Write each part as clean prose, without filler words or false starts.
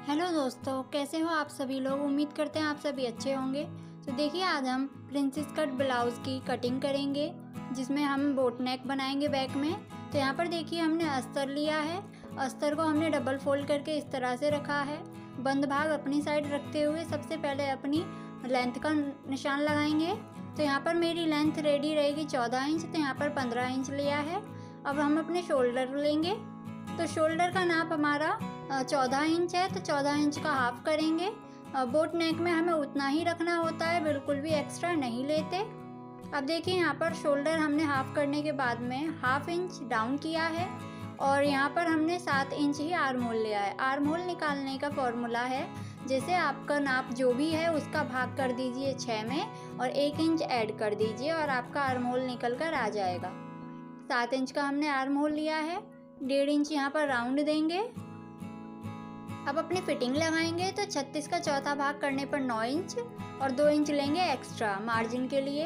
Hello दोस्तों, कैसे हो आप सभी लोग। उम्मीद करते हैं आप सभी अच्छे होंगे। तो देखिए, आज हम प्रिंसेस कट ब्लाउज़ की कटिंग करेंगे, जिसमें हम बोट नेक बनाएंगे बैक में। तो यहाँ पर देखिए, हमने अस्तर लिया है। अस्तर को हमने डबल फोल्ड करके इस तरह से रखा है। बंद भाग अपनी साइड रखते हुए सबसे पहले अपनी लेंथ का निशान लगाएंगे। तो यहाँ पर मेरी लेंथ रेडी रहेगी 14 इंच, तो यहाँ पर 15 इंच लिया है। अब हम अपने शोल्डर लेंगे। तो शोल्डर का नाप हमारा 14 इंच है, तो 14 इंच का हाफ करेंगे। बोट नेक में हमें उतना ही रखना होता है, बिल्कुल भी एक्स्ट्रा नहीं लेते। अब देखिए, यहाँ पर शोल्डर हमने हाफ करने के बाद में हाफ इंच डाउन किया है और यहाँ पर हमने 7 इंच ही आर्म होल लिया है। आर्म होल निकालने का फॉर्मूला है, जैसे आपका नाप जो भी है उसका भाग कर दीजिए 6 में और 1 इंच ऐड कर दीजिए और आपका आर्म होल निकल कर आ जाएगा। 7 इंच का हमने आर्म होल लिया है, 1.5 इंच यहाँ पर राउंड देंगे। अब अपनी फिटिंग लगाएंगे। तो 36 का चौथा भाग करने पर 9 इंच और 2 इंच लेंगे एक्स्ट्रा मार्जिन के लिए।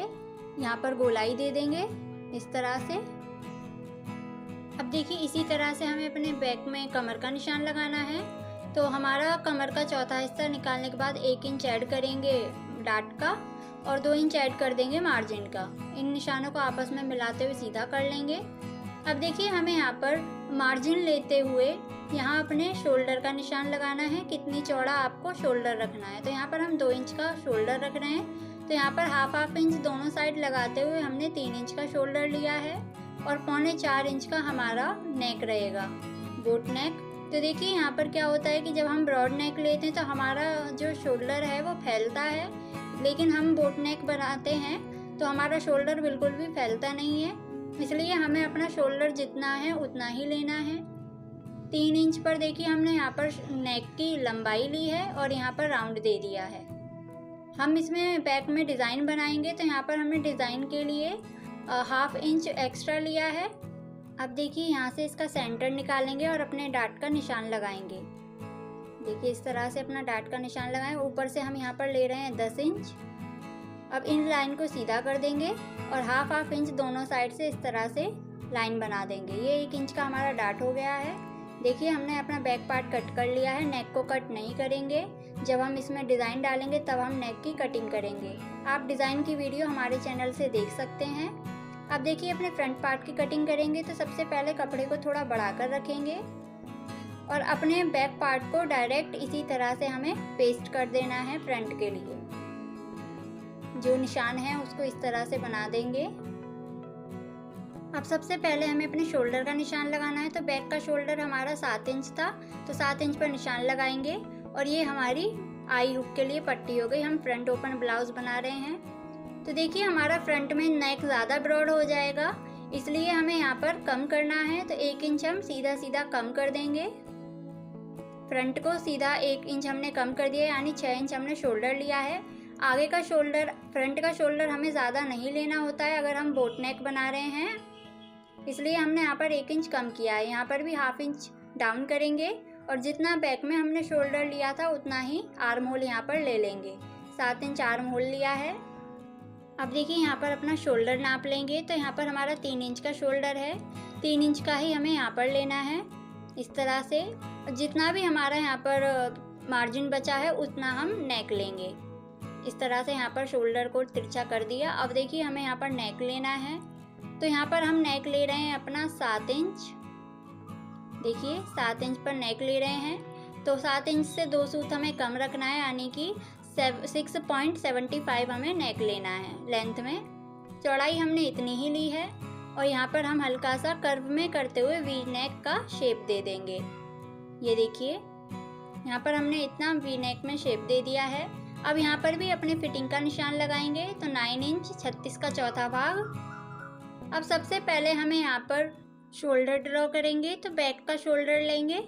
यहाँ पर गोलाई दे देंगे इस तरह से। अब देखिए, इसी तरह से हमें अपने बैक में कमर का निशान लगाना है। तो हमारा कमर का चौथा हिस्सा निकालने के बाद 1 इंच ऐड करेंगे डाट का और 2 इंच ऐड कर देंगे मार्जिन का। इन निशानों को आपस में मिलाते हुए सीधा कर लेंगे। अब देखिए, हमें यहाँ पर मार्जिन लेते हुए यहाँ अपने शोल्डर का निशान लगाना है। कितनी चौड़ा आपको शोल्डर रखना है, तो यहाँ पर हम 2 इंच का शोल्डर रख रहे हैं। तो यहाँ पर हाफ इंच दोनों साइड लगाते हुए हमने 3 इंच का शोल्डर लिया है और 3.25 इंच का हमारा नेक रहेगा, बोट नेक। तो देखिए, यहाँ पर क्या होता है कि जब हम ब्रॉड नेक लेते हैं तो हमारा जो शोल्डर है वो फैलता है, लेकिन हम बोट नेक बनाते हैं तो हमारा शोल्डर बिल्कुल भी फैलता नहीं है। इसलिए हमें अपना शोल्डर जितना है उतना ही लेना है। 3 इंच पर देखिए, हमने यहाँ पर नेक की लंबाई ली है और यहाँ पर राउंड दे दिया है। हम इसमें बैक में डिज़ाइन बनाएंगे, तो यहाँ पर हमने डिज़ाइन के लिए हाफ इंच एक्स्ट्रा लिया है। अब देखिए, यहाँ से इसका सेंटर निकालेंगे और अपने डाट का निशान लगाएंगे। देखिए, इस तरह से अपना डाट का निशान लगाएं। ऊपर से हम यहाँ पर ले रहे हैं 10 इंच। अब इन लाइन को सीधा कर देंगे और हाफ इंच दोनों साइड से इस तरह से लाइन बना देंगे। ये 1 इंच का हमारा डाट हो गया है। देखिए, हमने अपना बैक पार्ट कट कर लिया है। नेक को कट नहीं करेंगे, जब हम इसमें डिज़ाइन डालेंगे तब हम नेक की कटिंग करेंगे। आप डिज़ाइन की वीडियो हमारे चैनल से देख सकते हैं। अब देखिए, अपने फ्रंट पार्ट की कटिंग करेंगे। तो सबसे पहले कपड़े को थोड़ा बढ़ा कर रखेंगे और अपने बैक पार्ट को डायरेक्ट इसी तरह से हमें पेस्ट कर देना है। फ्रंट के लिए जो निशान है उसको इस तरह से बना देंगे। अब सबसे पहले हमें अपने शोल्डर का निशान लगाना है। तो बैक का शोल्डर हमारा 7 इंच था, तो 7 इंच पर निशान लगाएंगे और ये हमारी आई हुक के लिए पट्टी हो गई। हम फ्रंट ओपन ब्लाउज बना रहे हैं। तो देखिए, हमारा फ्रंट में नेक ज़्यादा ब्रॉड हो जाएगा, इसलिए हमें यहाँ पर कम करना है। तो 1 इंच हम सीधा सीधा कम कर देंगे। फ्रंट को सीधा 1 इंच हमने कम कर दिया, यानी 6 इंच हमने शोल्डर लिया है। आगे का शोल्डर, फ्रंट का शोल्डर हमें ज़्यादा नहीं लेना होता है अगर हम बोट नेक बना रहे हैं, इसलिए हमने यहाँ पर 1 इंच कम किया है। यहाँ पर भी हाफ इंच डाउन करेंगे और जितना बैक में हमने शोल्डर लिया था उतना ही आर्म होल यहाँ पर ले लेंगे। 7 इंच आर्म होल लिया है। अब देखिए, यहाँ पर अपना शोल्डर नाप लेंगे। तो यहाँ पर हमारा 3 इंच का शोल्डर है, 3 इंच का ही हमें यहाँ पर लेना है इस तरह से। जितना भी हमारा यहाँ पर मार्जिन बचा है उतना हम नेक लेंगे। इस तरह से यहाँ पर शोल्डर को तिरछा कर दिया। अब देखिए, हमें यहाँ पर नेक लेना है। तो यहाँ पर हम नेक ले रहे हैं अपना 7 इंच। देखिए, 7 इंच पर नेक ले रहे हैं। तो 7 इंच से 2 सूत हमें कम रखना है, यानी कि 6.75 हमें नेक लेना है लेंथ में। चौड़ाई हमने इतनी ही ली है और यहाँ पर हम हल्का सा कर्व में करते हुए वी नेक का शेप दे देंगे। ये देखिए, यहाँ पर हमने इतना वी नेक में शेप दे दिया है। अब यहाँ पर भी अपने फिटिंग का निशान लगाएंगे। तो 9 इंच 36 का चौथा भाग। अब सबसे पहले हमें यहाँ पर शोल्डर ड्रॉ करेंगे। तो बैक का शोल्डर लेंगे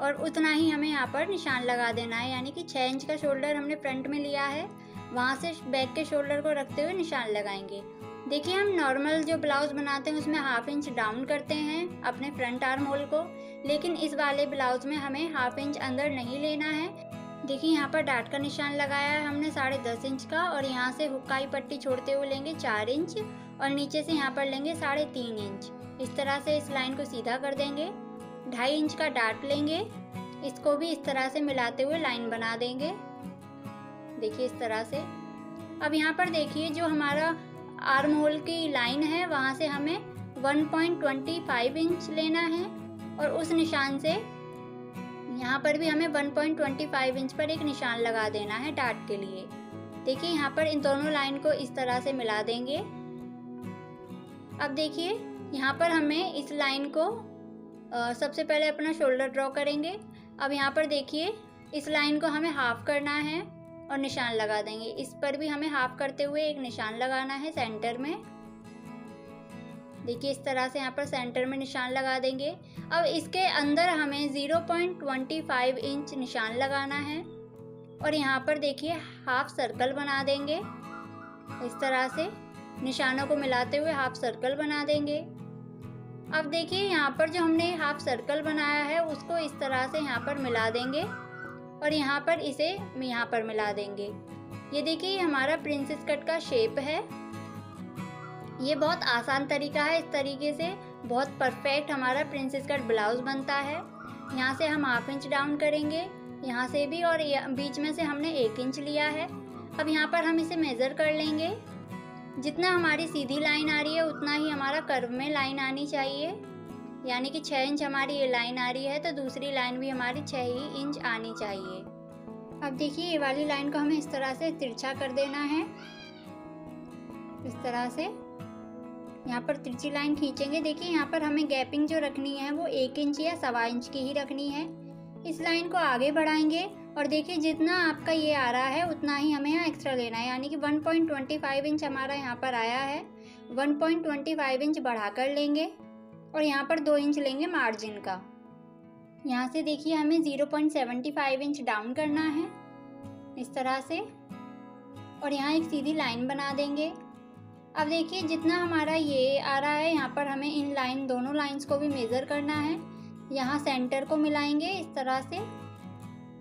और उतना ही हमें यहाँ पर निशान लगा देना है, यानी कि 6 इंच का शोल्डर हमने फ्रंट में लिया है, वहाँ से बैक के शोल्डर को रखते हुए निशान लगाएंगे। देखिए, हम नॉर्मल जो ब्लाउज बनाते हैं उसमें हाफ इंच डाउन करते हैं अपने फ्रंट आर्म होल को, लेकिन इस वाले ब्लाउज में हमें हाफ इंच अंदर नहीं लेना है। देखिए, यहाँ पर डाट का निशान लगाया है हमने 10.5 इंच का और यहाँ से हुक्काई पट्टी छोड़ते हुए लेंगे 4 इंच और नीचे से यहाँ पर लेंगे 3.5 इंच। इस तरह से इस लाइन को सीधा कर देंगे। 2.5 इंच का डाट लेंगे इसको भी इस तरह से मिलाते हुए लाइन बना देंगे, देखिए इस तरह से। अब यहाँ पर देखिए जो हमारा आर्म होल की लाइन है वहाँ से हमें 1.25 इंच लेना है और उस निशान से यहाँ पर भी हमें 1.25 इंच पर एक निशान लगा देना है डार्ट के लिए। देखिए यहाँ पर इन दोनों लाइन को इस तरह से मिला देंगे। अब देखिए यहाँ पर हमें इस लाइन को सबसे पहले अपना शोल्डर ड्रॉ करेंगे। अब यहाँ पर देखिए इस लाइन को हमें हाफ करना है और निशान लगा देंगे। इस पर भी हमें हाफ करते हुए एक निशान लगाना है सेंटर में, देखिए इस तरह से यहाँ पर सेंटर में निशान लगा देंगे। अब इसके अंदर हमें 0.25 इंच निशान लगाना है और यहाँ पर देखिए हाफ सर्कल बना देंगे। इस तरह से निशानों को मिलाते हुए हाफ सर्कल बना देंगे। अब देखिए यहाँ पर जो हमने हाफ सर्कल बनाया है उसको इस तरह से यहाँ पर मिला देंगे और यहाँ पर इसे यहाँ पर मिला देंगे। ये देखिए हमारा प्रिंसेस कट का शेप है। ये बहुत आसान तरीका है, इस तरीके से बहुत परफेक्ट हमारा प्रिंसेस कट ब्लाउज बनता है। यहाँ से हम हाफ इंच डाउन करेंगे, यहाँ से भी, और बीच में से हमने 1 इंच लिया है। अब यहाँ पर हम इसे मेज़र कर लेंगे। जितना हमारी सीधी लाइन आ रही है उतना ही हमारा कर्व में लाइन आनी चाहिए, यानी कि 6 इंच हमारी ये लाइन आ रही है तो दूसरी लाइन भी हमारी 6 ही इंच आनी चाहिए। अब देखिए ये वाली लाइन को हमें इस तरह से तिरछा कर देना है, इस तरह से यहाँ पर तिरछी लाइन खींचेंगे। देखिए यहाँ पर हमें गैपिंग जो रखनी है वो 1 इंच या 1.25 इंच की ही रखनी है। इस लाइन को आगे बढ़ाएंगे और देखिए जितना आपका ये आ रहा है उतना ही हमें यहाँ एक्स्ट्रा लेना है, यानी कि 1.25 इंच हमारा यहाँ पर आया है, 1.25 इंच बढ़ा कर लेंगे और यहाँ पर 2 इंच लेंगे मार्जिन का। यहाँ से देखिए हमें 0.75 इंच डाउन करना है इस तरह से और यहाँ एक सीधी लाइन बना देंगे। अब देखिए जितना हमारा ये आ रहा है यहाँ पर हमें इन दोनों लाइंस को भी मेज़र करना है। यहाँ सेंटर को मिलाएंगे इस तरह से,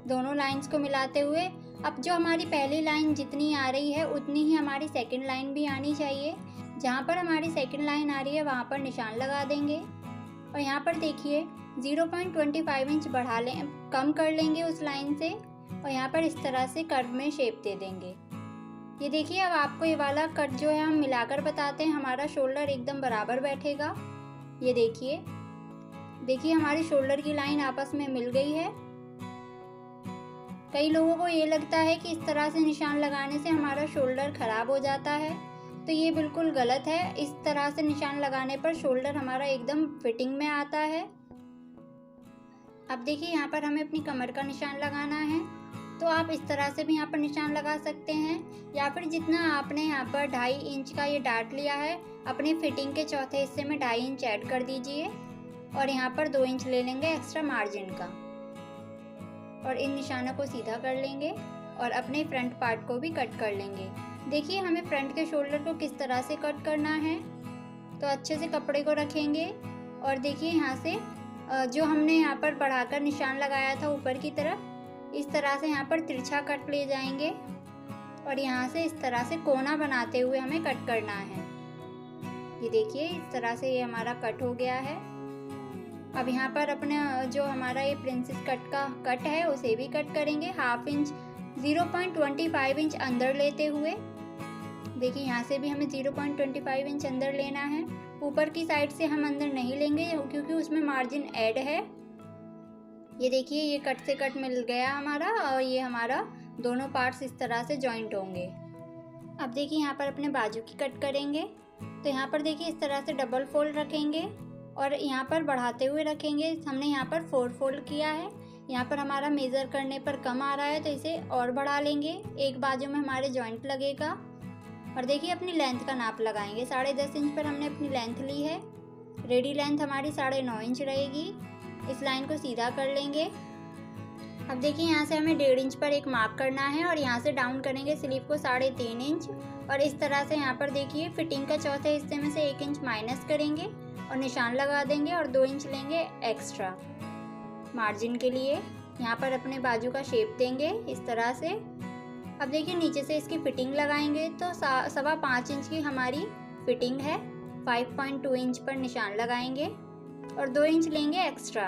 दोनों लाइंस को मिलाते हुए। अब जो हमारी पहली लाइन जितनी आ रही है उतनी ही हमारी सेकंड लाइन भी आनी चाहिए। जहाँ पर हमारी सेकंड लाइन आ रही है वहाँ पर निशान लगा देंगे और यहाँ पर देखिए 0.25 इंच बढ़ा लें, कम कर लेंगे उस लाइन से और यहाँ पर इस तरह से कर्व में शेप दे देंगे। ये देखिए अब आपको ये वाला कट जो है हम मिलाकर बताते हैं, हमारा शोल्डर एकदम बराबर बैठेगा। ये देखिए हमारी शोल्डर की लाइन आपस में मिल गई है। कई लोगों को ये लगता है कि इस तरह से निशान लगाने से हमारा शोल्डर खराब हो जाता है, तो ये बिल्कुल गलत है। इस तरह से निशान लगाने पर शोल्डर हमारा एकदम फिटिंग में आता है। अब देखिए यहाँ पर हमें अपनी कमर का निशान लगाना है, तो आप इस तरह से भी यहाँ पर निशान लगा सकते हैं, या फिर जितना आपने यहाँ पर 2.5 इंच का ये डार्ट लिया है अपनी फिटिंग के चौथे हिस्से में 2.5 इंच ऐड कर दीजिए और यहाँ पर 2 इंच ले लेंगे एक्स्ट्रा मार्जिन का और इन निशानों को सीधा कर लेंगे और अपने फ्रंट पार्ट को भी कट कर लेंगे। देखिए हमें फ्रंट के शोल्डर को किस तरह से कट करना है, तो अच्छे से कपड़े को रखेंगे और देखिए यहाँ से जो हमने यहाँ पर बढ़ाकर निशान लगाया था ऊपर की तरफ, इस तरह से यहाँ पर तिरछा कट ले जाएंगे और यहाँ से इस तरह से कोना बनाते हुए हमें कट करना है। ये देखिए इस तरह से ये हमारा कट हो गया है। अब यहाँ पर अपने जो हमारा ये प्रिंसेस कट का कट है उसे भी कट करेंगे, 1/2 इंच 0.25 इंच अंदर लेते हुए। देखिए यहाँ से भी हमें 0.25 इंच अंदर लेना है। ऊपर की साइड से हम अंदर नहीं लेंगे क्योंकि उसमें मार्जिन ऐड है। ये देखिए ये कट से कट मिल गया हमारा और ये हमारा दोनों पार्ट्स इस तरह से जॉइंट होंगे। अब देखिए यहाँ पर अपने बाजू की कट करेंगे, तो यहाँ पर देखिए इस तरह से डबल फोल्ड रखेंगे और यहाँ पर बढ़ाते हुए रखेंगे। हमने यहाँ पर 4 फोल्ड किया है, यहाँ पर हमारा मेज़र करने पर कम आ रहा है तो इसे और बढ़ा लेंगे। एक बाजू में हमारे जॉइंट लगेगा और देखिए अपनी लेंथ का नाप लगाएंगे। 10.5 इंच पर हमने अपनी लेंथ ली है, रेडी लेंथ हमारी 9.5 इंच रहेगी। इस लाइन को सीधा कर लेंगे। अब देखिए यहाँ से हमें 1.5 इंच पर एक मार्क करना है और यहाँ से डाउन करेंगे स्लीव को 3.5 इंच और इस तरह से यहाँ पर देखिए फिटिंग का चौथे हिस्से में से 1 इंच माइनस करेंगे और निशान लगा देंगे और 2 इंच लेंगे एक्स्ट्रा मार्जिन के लिए। यहाँ पर अपने बाजू का शेप देंगे इस तरह से। अब देखिए नीचे से इसकी फिटिंग लगाएंगे तो 5.25 इंच की हमारी फिटिंग है। 5.2 इंच पर निशान लगाएंगे और 2 इंच लेंगे एक्स्ट्रा।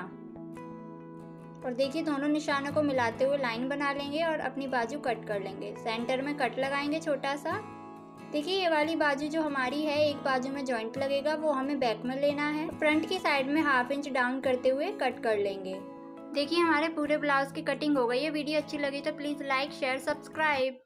और देखिए दोनों निशानों को मिलाते हुए लाइन बना लेंगे और अपनी बाजू कट कर लेंगे। सेंटर में कट लगाएंगे छोटा सा। देखिए ये वाली बाजू जो हमारी है, एक बाजू में जॉइंट लगेगा, वो हमें बैक में लेना है। फ्रंट की साइड में 1/2 इंच डाउन करते हुए कट कर लेंगे। देखिए हमारे पूरे ब्लाउज की कटिंग हो गई है। वीडियो अच्छी लगी तो प्लीज़ लाइक, शेयर, सब्सक्राइब।